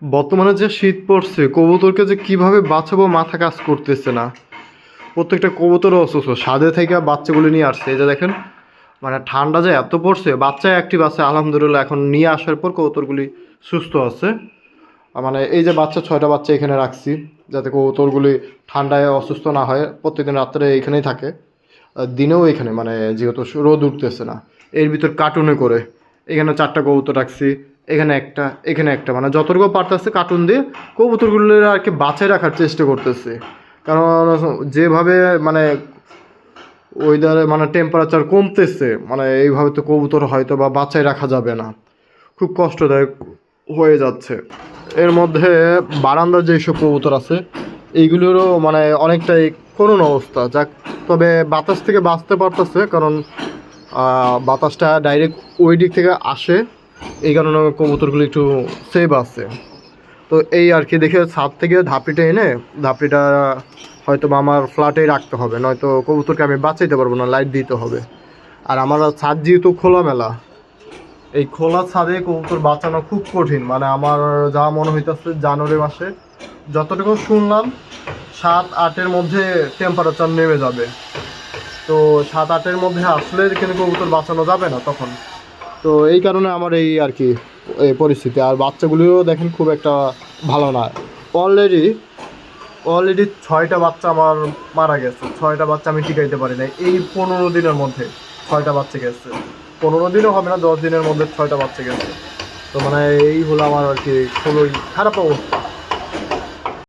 বর্তমানে যে শীত পড়ছে কবুতরকে যে কিভাবে বাঁচাবো মাথা কাজ করতেছে না। প্রত্যেকটা কবুতর অসুস্থ, ছাদে থেকে বাচ্চাগুলো নিয়ে আসছে। এই যে দেখেন, মানে ঠান্ডা যে এত পড়ছে, বাচ্চা অ্যাক্টিভ আছে আলহামদুলিল্লাহ। এখন নিয়ে আসার পর কবুতরগুলি সুস্থ আছে। মানে এই যে ছয়টা বাচ্চা এখানে রাখছি, যাতে কবুতরগুলি ঠান্ডায় অসুস্থ না হয়। প্রত্যেকদিন রাত্রে এখানেই থাকে, আর দিনেও এখানে, মানে যেহেতু রোদ উঠতেছে না। এর ভিতর কার্টুনে করে এখানে 4টা কবুতর রাখছি, এখানে একটা, মানে যতটুকু পারতেছে কার্টুন দিয়ে কবুতরগুলো আর কি বাঁচায় রাখার চেষ্টা করতেছে। কারণ যেভাবে মানে ওয়েদারে মানে টেম্পারেচার কমতেছে, মানে এইভাবে তো কবুতর হয়তো বা বাঁচায় রাখা যাবে না, খুব কষ্টদায়ক হয়ে যাচ্ছে। এর মধ্যে বারান্দার যেসব কবুতর আছে এইগুলোরও মানে অনেকটাই করুণ অবস্থা। যাক, তবে বাতাস থেকে বাঁচতে পারতেছে, কারণ বাতাসটা ডাইরেক্ট ওই দিক থেকে আসে, এই কারণে কবুতরগুলো একটু সেভ আছে। তো এই আর কি, দেখে ছাদ থেকে ধাপড়িটা এনে ধাপড়িটা হয়তো বা আমার ফ্ল্যাটেই রাখতে হবে, নয়তো কবুতরকে আমি বাঁচাইতে পারবো না, লাইট দিতে হবে। আর আমার ছাদ যেহেতু খোলামেলা, এই খোলা ছাদে কবুতর বাঁচানো খুব কঠিন। মানে আমার যা মনে হইতেছে জানুয়ারি মাসে যতটুকু শুনলাম 7-8-এর মধ্যে টেম্পারেচার নেমে যাবে। তো 7-8-এর মধ্যে আসলে কিন্তু কবুতর বাঁচানো যাবে না তখন। তো এই কারণে আমার এই আর কি এই পরিস্থিতি। আর বাচ্চাগুলিও দেখেন খুব একটা ভালো না। অলরেডি অলরেডি 6টা বাচ্চা আমার মারা গেছে। 6টা বাচ্চা আমি টিকাইতে পারি না এই 15 দিনের মধ্যে। 6টা বাচ্চা গেছে, 15 দিনও হবে না, 10 দিনের মধ্যে 6টা বাচ্চা গেছে। তো মানে এই হলো আমার আর কি খুবই খারাপ অবস্থা।